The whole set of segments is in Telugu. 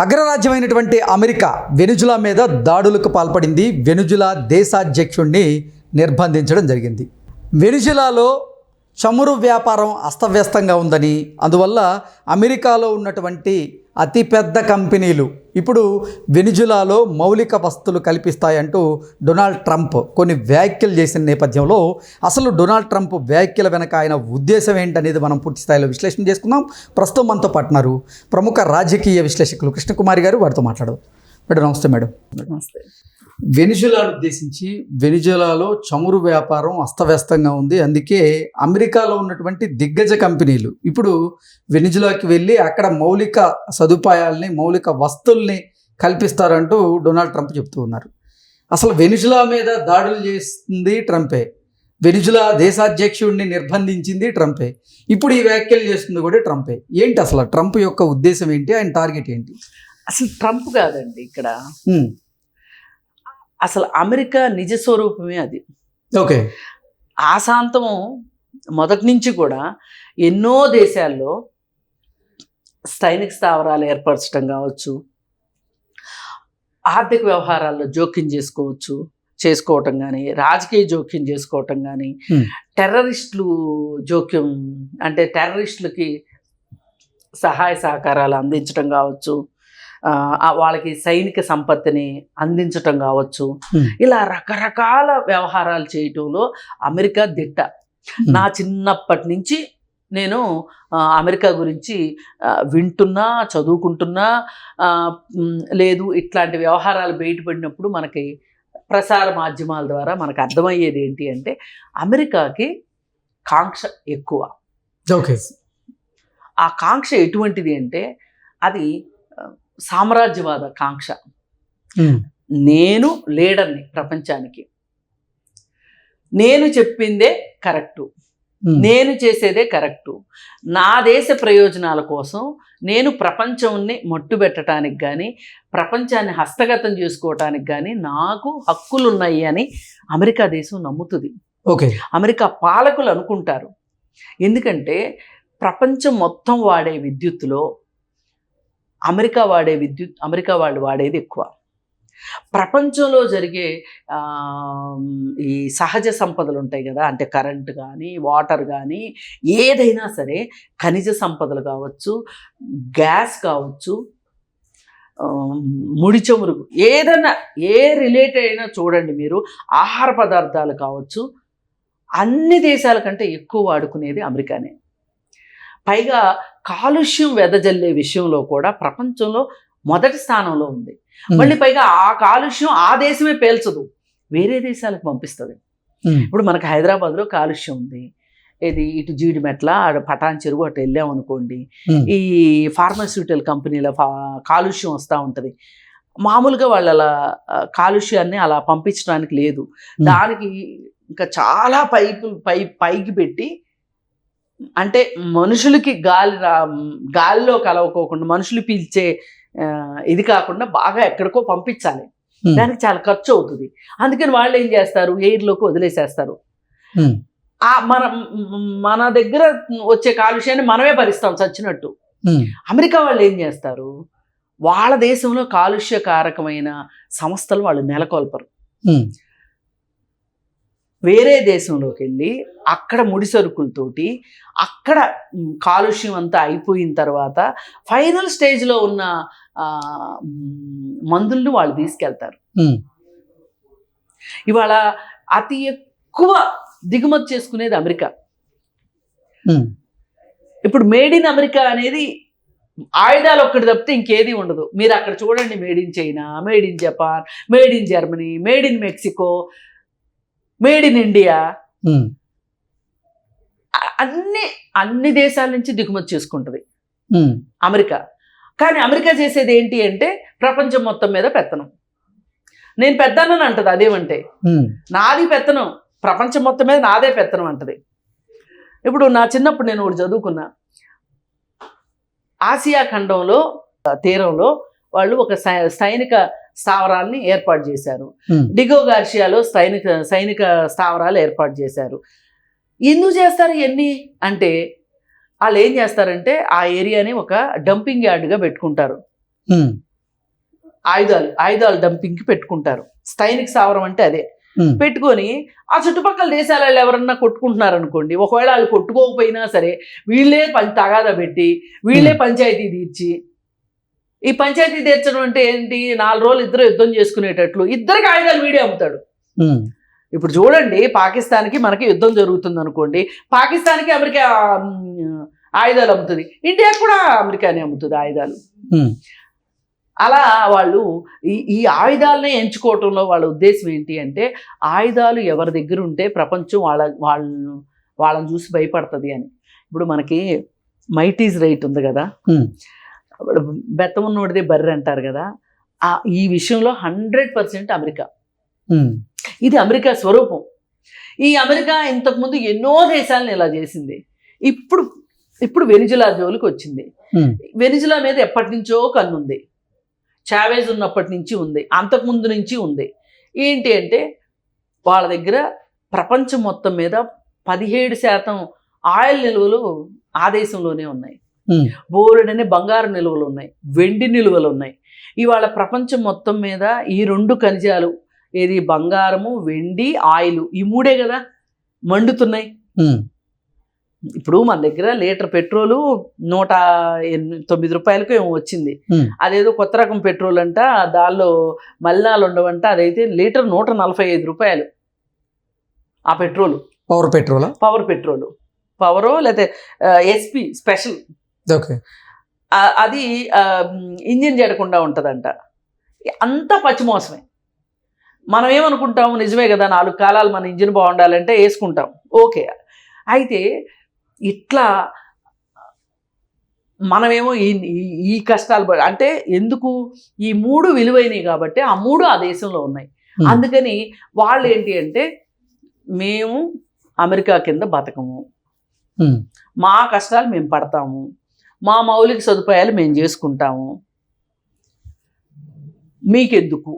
అగ్రరాజ్యమైనటువంటి అమెరికా వెనుజులా మీద దాడులకు పాల్పడింది. వెనుజులా దేశాధ్యక్షుడిని నిర్బంధించడం జరిగింది. వెనుజులాలో చమురు వ్యాపారం అస్తవ్యస్తంగా ఉందని, అందువల్ల అమెరికాలో ఉన్నటువంటి అతిపెద్ద కంపెనీలు ఇప్పుడు వెనుజులాలో మౌలిక వసతులు కల్పిస్తాయంటూ డొనాల్డ్ ట్రంప్ కొన్ని వ్యాఖ్యలు చేసిన నేపథ్యంలో అసలు డొనాల్డ్ ట్రంప్ వ్యాఖ్యల వెనక ఆయన ఉద్దేశం ఏంటనేది మనం పూర్తి స్థాయిలో విశ్లేషణ చేసుకుందాం. ప్రస్తుతం మనతో పాటున్నారు ప్రముఖ రాజకీయ విశ్లేషకులు కృష్ణకుమారి గారు. వారితో మాట్లాడదాం. మేడం నమస్తే. మేడం నమస్తే. వెనుజులాను ఉద్దేశించి, వెనుజులాలో చమురు వ్యాపారం అస్తవ్యస్తంగా ఉంది, అందుకే అమెరికాలో ఉన్నటువంటి దిగ్గజ కంపెనీలు ఇప్పుడు వెనుజులాకి వెళ్ళి అక్కడ మౌలిక సదుపాయాలని, మౌలిక వస్తువుల్ని కల్పిస్తారంటూ డొనాల్డ్ ట్రంప్ చెప్తూ ఉన్నారు. అసలు వెనుజులా మీద దాడులు చేస్తుంది ట్రంపే, వెనుజులా దేశాధ్యక్షుడిని నిర్బంధించింది ట్రంపే, ఇప్పుడు ఈ వ్యాఖ్యలు చేస్తుంది కూడా ట్రంపే. ఏంటి అసలు ట్రంప్ యొక్క ఉద్దేశం ఏంటి, ఆయన టార్గెట్ ఏంటి? అసలు ట్రంప్ కాదండి ఇక్కడ, అసలు అమెరికా నిజ స్వరూపమే అది. ఓకే. ఆశాంతము మొదటి నుంచి కూడా ఎన్నో దేశాల్లో సైనిక స్థావరాలు ఏర్పరచడం కావచ్చు, ఆర్థిక వ్యవహారాల్లో జోక్యం చేసుకోవటం కానీ, రాజకీయ జోక్యం చేసుకోవటం కానీ, టెర్రరిస్టులు జోక్యం అంటే టెర్రరిస్టులకి సహాయ సహకారాలు అందించడం కావచ్చు, వాళ్ళకి సైనిక సంపత్తిని అందించటం కావచ్చు, ఇలా రకరకాల వ్యవహారాలు చేయటంలో అమెరికా దిట్ట. నా చిన్నప్పటి నుంచి నేను అమెరికా గురించి వింటున్నా, చదువుకుంటున్నా, లేదు ఇట్లాంటి వ్యవహారాలు బయటపడినప్పుడు మనకి ప్రసార మాధ్యమాల ద్వారా మనకు అర్థమయ్యేది ఏంటి అంటే అమెరికాకి కాంక్ష ఎక్కువ. ఓకే. ఆ కాంక్ష ఎటువంటిది అంటే అది సామ్రాజ్యవాద కాంక్ష. నేను లీడర్ని ప్రపంచానికి, నేను చెప్పిందే కరెక్టు, నేను చేసేదే కరెక్టు, నా దేశ ప్రయోజనాల కోసం నేను ప్రపంచాన్ని మట్టుబెట్టడానికి కానీ, ప్రపంచాన్ని హస్తగతం చేసుకోవటానికి కానీ నాకు హక్కులు ఉన్నాయి అని అమెరికా దేశం నమ్ముతుంది. ఓకే. అమెరికా పాలకులు అనుకుంటారు. ఎందుకంటే ప్రపంచం మొత్తం వాడే విద్యుత్తులో అమెరికా వాళ్ళు వాడేది ఎక్కువ. ప్రపంచంలో జరిగే ఈ సహజ సంపదలు ఉంటాయి కదా, అంటే కరెంట్ కానీ, వాటర్ కానీ, ఏదైనా సరే, ఖనిజ సంపదలు కావచ్చు, గ్యాస్ కావచ్చు, ముడి చమురు, ఏదైనా ఏ రిలేటెడ్ అయినా చూడండి మీరు, ఆహార పదార్థాలు కావచ్చు, అన్ని దేశాల కంటే ఎక్కువ వాడుకునేది అమెరికానే. పైగా కాలుష్యం వెదజల్లే విషయంలో కూడా ప్రపంచంలో మొదటి స్థానంలో ఉంది. మళ్ళీ పైగా ఆ కాలుష్యం ఆ దేశమే పేల్చదు, వేరే దేశాలకు పంపిస్తుంది. ఇప్పుడు మనకు హైదరాబాద్లో కాలుష్యం ఉంది, ఇది ఇటు జీడిమెట్ల, పటాన్ చెరువు అటు వెళ్ళామనుకోండి, ఈ ఫార్మాస్యూటికల్ కంపెనీల కాలుష్యం వస్తూ ఉంటుంది. మామూలుగా వాళ్ళ కాలుష్యాన్ని అలా పంపించడానికి లేదు, దానికి ఇంకా చాలా పైకి పెట్టి, అంటే మనుషులకి గాలిలో కలవకోకుండా మనుషులు పీల్చే ఇది కాకుండా బాగా ఎక్కడికో పంపించాలి, దానికి చాలా ఖర్చు అవుతుంది. అందుకని వాళ్ళు ఏం చేస్తారు, ఎయిర్లోకి వదిలేసేస్తారు. మన దగ్గర వచ్చే కాలుష్యాన్ని మనమే భరిస్తాం చచ్చినట్టు. అమెరికా వాళ్ళు ఏం చేస్తారు, వాళ్ళ దేశంలో కాలుష్యకారకమైన సంస్థలు వాళ్ళు నెలకొల్పరు. వేరే దేశంలోకి వెళ్ళి అక్కడ ముడి సరుకులతోటి అక్కడ కాలుష్యం అంతా అయిపోయిన తర్వాత ఫైనల్ స్టేజ్లో ఉన్న మందులను వాళ్ళు తీసుకెళ్తారు. ఇవాళ అతి ఎక్కువ దిగుమతి చేసుకునేది అమెరికా. ఇప్పుడు మేడ్ ఇన్ అమెరికా అనేది ఆయుధాలు ఒక్కటి తప్పితే ఇంకేది ఉండదు. మీరు అక్కడ చూడండి, made in China, made in Japan, made in Germany, made in Mexico, made in India, అన్ని దేశాల నుంచి దిగుమతి చేసుకుంటుంది అమెరికా. కానీ అమెరికా చేసేది ఏంటి అంటే ప్రపంచం మొత్తం మీద పెత్తనం. నేను పెద్దనని అంటది, అదేమంటే నాది పెత్తనం, ప్రపంచం మొత్తం మీద నాదే పెత్తనం అంటది. ఇప్పుడు నా చిన్నప్పుడు నేను ఒకటి చదువుకున్నా, ఆసియా ఖండంలో తీరంలో వాళ్ళు ఒక సైనిక స్థావరాల్ని ఏర్పాటు చేశారు. డిగో గార్షియాలో సైనిక స్థావరాలు ఏర్పాటు చేశారు. ఎందుకు చేస్తారు ఇవన్నీ అంటే వాళ్ళు ఏం చేస్తారంటే ఆ ఏరియాని ఒక డంపింగ్ యార్డ్గా పెట్టుకుంటారు. ఆయుధాలు డంపింగ్కి పెట్టుకుంటారు. స్థైనిక స్థావరం అంటే అదే. పెట్టుకొని ఆ చుట్టుపక్కల దేశాల వాళ్ళు ఎవరన్నా కొట్టుకుంటున్నారు అనుకోండి, ఒకవేళ వాళ్ళు కొట్టుకోకపోయినా సరే వీళ్ళే తగాదా పెట్టి వీళ్ళే పంచాయతీ తీర్చి, ఈ పంచాయతీ తీర్చడం అంటే ఏంటి, 4 రోజులు ఇద్దరు యుద్ధం చేసుకునేటట్లు ఇద్దరికి ఆయుధాలు వీడే అమ్ముతాడు. ఇప్పుడు చూడండి, పాకిస్తాన్కి మనకి యుద్ధం జరుగుతుంది అనుకోండి, పాకిస్తాన్కి అమెరికా ఆయుధాలు అమ్ముతుంది, ఇండియాకి కూడా అమెరికానే అమ్ముతుంది ఆయుధాలు. అలా వాళ్ళు ఈ ఆయుధాలనే ఎంచుకోవటంలో వాళ్ళ ఉద్దేశం ఏంటి అంటే, ఆయుధాలు ఎవరి దగ్గర ఉంటే ప్రపంచం వాళ్ళని చూసి భయపడుతుంది అని. ఇప్పుడు మనకి మైట్ ఈజ్ రైట్ ఉంది కదా, బెత్తం ఉన్నోడిదే బర్రె అంటారు కదా, ఈ విషయంలో 100% అమెరికా. ఇది అమెరికా స్వరూపం. ఈ అమెరికా ఇంతకుముందు ఎన్నో దేశాలను ఇలా చేసింది. ఇప్పుడు వెనిజులా జోలికి వచ్చింది. వెనిజులా మీద ఎప్పటి నుంచో కన్నుంది, చావేజ్ ఉన్నప్పటి నుంచి ఉంది, అంతకుముందు నుంచి ఉంది. ఏంటి అంటే వాళ్ళ దగ్గర ప్రపంచం మొత్తం మీద 17% ఆయిల్ నిల్వలు ఆ దేశంలోనే ఉన్నాయి. బోలెడని బంగారు నిల్వలు ఉన్నాయి, వెండి నిల్వలు ఉన్నాయి. ఇవాళ ప్రపంచం మొత్తం మీద ఈ 2 ఖనిజాలు, ఏది బంగారము, వెండి, ఆయిల్, ఈ 3 కదా మండుతున్నాయి. ఇప్పుడు మన దగ్గర లీటర్ పెట్రోలు 109 రూపాయలకు ఏమో వచ్చింది. అదేదో కొత్త రకం పెట్రోల్ అంట, దానిలో మలినాలు ఉండవంట, అదైతే లీటర్ 145 రూపాయలు. ఆ పెట్రోలు పవర్ పెట్రోలు, పవరో లేకపోతే ఎస్పీ స్పెషల్, అది ఇంజిన్ చెడకుండా ఉంటుందంట. అంతా పచ్చిమోసమే. మనం ఏమనుకుంటాము, నిజమే కదా, 4 కాలాలు మన ఇంజిన్ బాగుండాలంటే వేసుకుంటాం, ఓకే. అయితే ఇట్లా మనమేమో ఈ కష్టాలు అంటే ఎందుకు, ఈ 3 విలువైనవి కాబట్టి ఆ 3 ఆ దేశంలో ఉన్నాయి. అందుకని వాళ్ళు ఏంటి అంటే, మేము అమెరికా కింద బతకము, మా కష్టాలు మేము పడతాము, మా మౌలిక సదుపాయాలు మేము చేసుకుంటాము, మీకెందుకు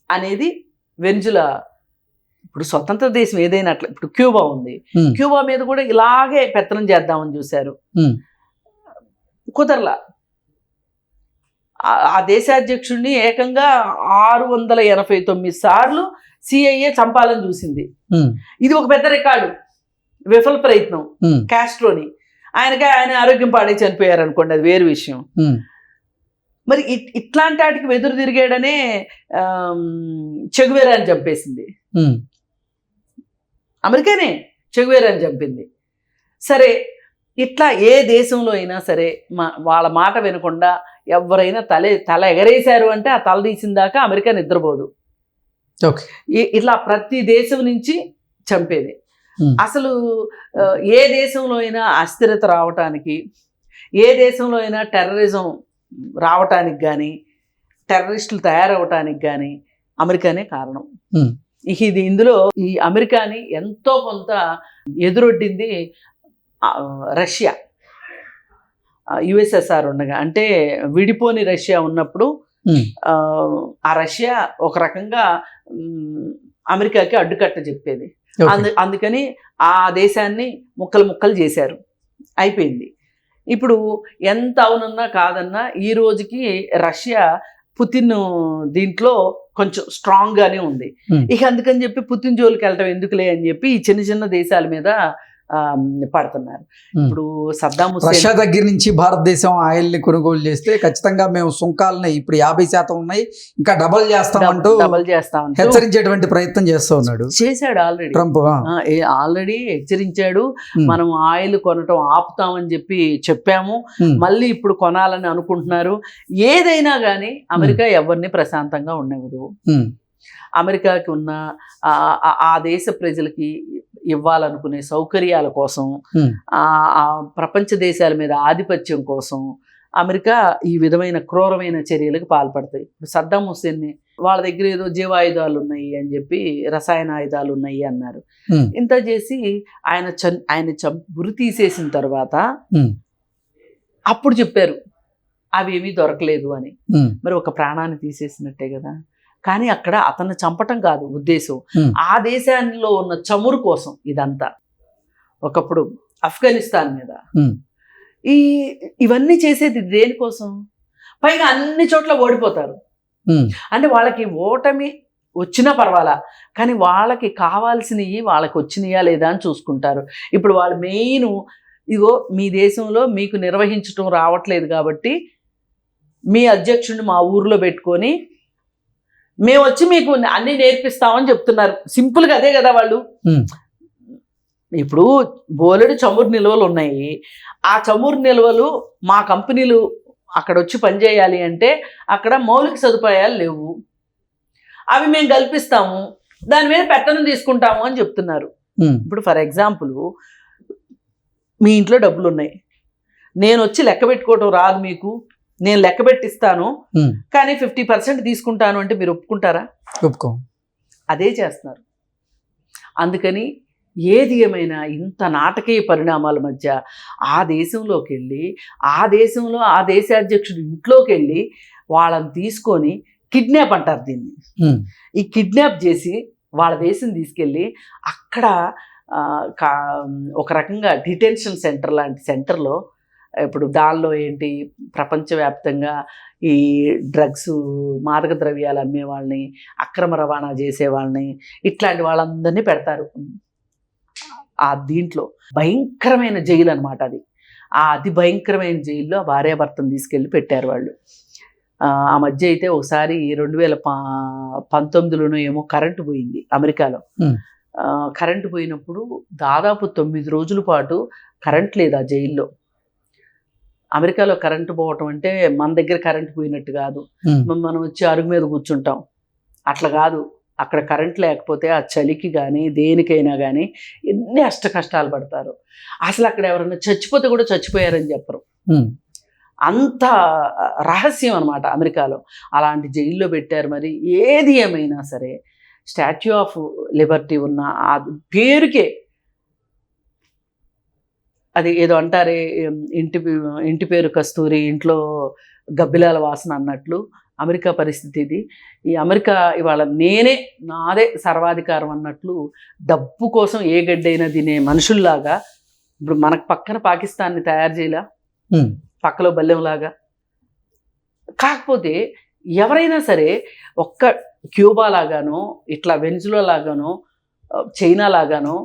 అనేది వెనిజులా. ఇప్పుడు స్వతంత్ర దేశం ఏదైనా అట్లా, ఇప్పుడు క్యూబా ఉంది, క్యూబా మీద కూడా ఇలాగే పెత్తనం చేద్దామని చూశారు, కుదరలా. ఆ దేశాధ్యక్షుడిని ఏకంగా 689 సార్లు CIA చంపాలని చూసింది. ఇది ఒక పెద్ద రికార్డు, విఫల ప్రయత్నం కాస్ట్రోని. ఆయన ఆరోగ్యం పాడే చనిపోయారు అనుకోండి, అది వేరు విషయం. మరి ఇట్లాంటి వాటికి వెదురు తిరిగాడనే చెగువేరాని చంపేసింది. అమెరికానే చెగువేరాని చంపింది. సరే, ఇట్లా ఏ దేశంలో అయినా సరే వాళ్ళ మాట వినకుండా ఎవరైనా తల ఎగరేశారు అంటే ఆ తల తీసిన దాకా అమెరికా నిద్రపోదు. ఇట్లా ప్రతి దేశం నుంచి చంపేది. అసలు ఏ దేశంలో అయినా అస్థిరత రావటానికి, ఏ దేశంలో అయినా టెర్రరిజం రావటానికి కానీ, టెర్రరిస్టులు తయారవటానికి కానీ అమెరికానే కారణం. ఇందులో ఈ అమెరికాని ఎంతో కొంత ఎదురొడ్డింది రష్యా. USSR ఉండగా, అంటే విడిపోని రష్యా ఉన్నప్పుడు ఆ రష్యా ఒక రకంగా అమెరికాకి అడ్డుకట్ట చెప్పేది. అందుకని ఆ దేశాన్ని ముక్కలు చేశారు, అయిపోయింది. ఇప్పుడు ఎంత అవునన్నా కాదన్నా ఈ రోజుకి రష్యా పుతిన్ దీంట్లో కొంచెం స్ట్రాంగ్గానే ఉంది. ఇక అందుకని చెప్పి పుతిన్ జోలికి వెళ్ళటం ఎందుకులే అని చెప్పి ఈ చిన్న చిన్న దేశాల మీద పడుతున్నారు. ఇప్పుడు సద్దాం హుస్సేన్ రష్యా దగ్గర నుంచి భారతదేశం ఆయిల్ ని కొనుగోలు చేస్తే ఖచ్చితంగా మేము సుంకాలని ఇప్పుడు 50% ఉన్నాయి, ఇంకా డబల్ చేస్తామంటూ హెచ్చరించేటువంటి ప్రయత్నం చేస్తూ ఉన్నాడు. చేశాడు ఆల్రెడీ ట్రంప్, ఆల్రెడీ హెచ్చరించాడు. మనం ఆయిల్ కొనటం ఆపుతామని చెప్పాము, మళ్ళీ ఇప్పుడు కొనాలని అనుకుంటున్నారు. ఏదైనా కానీ అమెరికా ఎవరిని ప్రశాంతంగా ఉండవదు. అమెరికాకి ఉన్న ఆ దేశ ప్రజలకి ఇవ్వాలనుకునే సౌకర్యాల కోసం, ఆ ప్రపంచ దేశాల మీద ఆధిపత్యం కోసం అమెరికా ఈ విధమైన క్రూరమైన చర్యలకు పాల్పడతాయి. సద్దాం హుస్సేన్ని వాళ్ళ దగ్గర ఏదో జీవాయుధాలు ఉన్నాయి అని చెప్పి, రసాయన ఆయుధాలు ఉన్నాయి అన్నారు. ఇంత చేసి ఆయన గురి తీసేసిన తర్వాత అప్పుడు చెప్పారు అవేమీ దొరకలేదు అని. మరి ఒక ప్రాణాన్ని తీసేసినట్టే కదా. కానీ అక్కడ అతన్ని చంపటం కాదు ఉద్దేశం, ఆ దేశాల్లో ఉన్న చమురు కోసం ఇదంతా. ఒకప్పుడు ఆఫ్ఘనిస్తాన్ మీద ఇవన్నీ చేసేది దేనికోసం? పైగా అన్ని చోట్ల ఓడిపోతారు. అంటే వాళ్ళకి ఓటమి వచ్చినా పర్వాలా, కానీ వాళ్ళకి కావాల్సినవి వాళ్ళకి వచ్చినాయా లేదా అని చూసుకుంటారు. ఇప్పుడు వాళ్ళు మెయిన్ ఇగో మీ దేశంలో మీకు నిర్వహించడం రావట్లేదు కాబట్టి మీ అధ్యక్షుడిని మా ఊర్లో పెట్టుకొని మేము వచ్చి మీకు అన్నీ నేర్పిస్తామని చెప్తున్నారు. సింపుల్గా అదే కదా వాళ్ళు. ఇప్పుడు బోలెడు చమురు నిల్వలు ఉన్నాయి. ఆ చమురు నిల్వలు మా కంపెనీలు అక్కడ వచ్చి పనిచేయాలి అంటే అక్కడ మౌలిక సదుపాయాలు లేవు, అవి మేము కల్పిస్తాము, దాని మీద పెత్తనం తీసుకుంటాము అని చెప్తున్నారు. ఇప్పుడు ఫర్ ఎగ్జాంపుల్ మీ ఇంట్లో డబ్బులు ఉన్నాయి, నేను వచ్చి లెక్క పెట్టుకోవటం రాదు మీకు, నేను లెక్క పెట్టిస్తాను కానీ 50% తీసుకుంటాను అంటే మీరు ఒప్పుకుంటారా? ఒప్పుకో. అదే చేస్తున్నారు. అందుకని ఏది ఏమైనా ఇంత నాటకీయ పరిణామాల మధ్య ఆ దేశంలోకి వెళ్ళి ఆ దేశంలో ఆ దేశాధ్యక్షుడు ఇంట్లోకి వెళ్ళి వాళ్ళని తీసుకొని కిడ్నాప్ అంటారు దీన్ని. ఈ కిడ్నాప్ చేసి వాళ్ళ దేశం తీసుకెళ్ళి అక్కడ ఒక రకంగా డిటెన్షన్ సెంటర్ లాంటి సెంటర్లో, ఇప్పుడు దానిలో ఏంటి ప్రపంచవ్యాప్తంగా ఈ డ్రగ్స్ మాదక ద్రవ్యాలు అమ్మే వాళ్ళని, అక్రమ రవాణా చేసే వాళ్ళని, ఇట్లాంటి వాళ్ళందరినీ పెడతారు ఆ దీంట్లో. భయంకరమైన జైలు అనమాట అది. ఆ అతి భయంకరమైన జైల్లో భార్యాభర్తను తీసుకెళ్ళి పెట్టారు వాళ్ళు. ఆ మధ్య అయితే ఒకసారి 2019లోనూ ఏమో కరెంటు పోయింది అమెరికాలో. కరెంటు పోయినప్పుడు దాదాపు 9 రోజుల పాటు కరెంట్ లేదు ఆ జైల్లో. అమెరికాలో కరెంటు పోవటం అంటే మన దగ్గర కరెంటు పోయినట్టు కాదు, మనం వచ్చి అరుగు మీద కూర్చుంటాం, అట్లా కాదు. అక్కడ కరెంట్ లేకపోతే ఆ చలికి కానీ దేనికైనా కానీ ఎన్ని అష్ట కష్టాలు పడతారు. అసలు అక్కడ ఎవరైనా చచ్చిపోతే కూడా చచ్చిపోయారని చెప్పరు, అంత రహస్యం అనమాట అమెరికాలో. అలాంటి జైల్లో పెట్టారు. మరి ఏది ఏమైనా సరే స్టాచ్యూ ఆఫ్ లిబర్టీ ఉన్న ఆ పేరుకే, అది ఏదో అంటారే ఇంటి పేరు కస్తూరి ఇంట్లో గబ్బిలాల వాసన అన్నట్లు అమెరికా పరిస్థితి ఇది. ఈ అమెరికా ఇవాళ నాదే సర్వాధికారం అన్నట్లు డబ్బు కోసం ఏ గడ్డైనా తినే మనుషుల్లాగా ఇప్పుడు మనకు పక్కన పాకిస్తాన్ని తయారు చేయలా, పక్కలో బల్లెంలాగా. కాకపోతే ఎవరైనా సరే ఒక్క క్యూబా లాగానో ఇట్లా వెనిజులా లాగానో చైనా లాగానో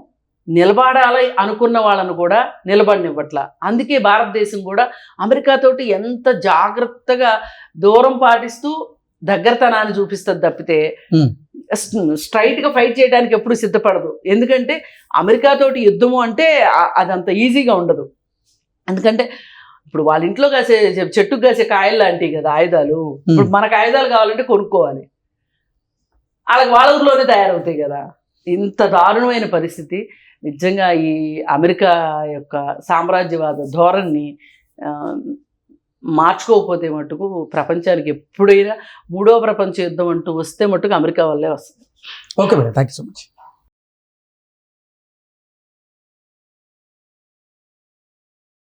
నిలబడాలి అనుకున్న వాళ్ళను కూడా నిలబడినివ్వట్లా. అందుకే భారతదేశం కూడా అమెరికాతోటి ఎంత జాగ్రత్తగా దూరం పాటిస్తూ దగ్గరతనాన్ని చూపిస్తుంది తప్పితే స్ట్రైట్గా ఫైట్ చేయడానికి ఎప్పుడు సిద్ధపడదు. ఎందుకంటే అమెరికాతోటి యుద్ధము అంటే అదంత ఈజీగా ఉండదు. ఎందుకంటే ఇప్పుడు వాళ్ళ ఇంట్లో కాసే చెట్టుకు కాసే కాయలు లాంటివి కదా ఆయుధాలు. ఇప్పుడు మనకు ఆయుధాలు కావాలంటే కొనుక్కోవాలి, వాళ్ళకి వాళ్ళ ఊర్లోనే తయారవుతాయి కదా. ఇంత దారుణమైన పరిస్థితి. నిజంగా ఈ అమెరికా యొక్క సామ్రాజ్యవాద ధోరణిని మార్చుకోకపోతే మటుకు ప్రపంచానికి ఎప్పుడైనా 3వ ప్రపంచ యుద్ధం అంటూ వస్తే మటుకు అమెరికా వల్లే వస్తుంది. Okay madam, thank you so much.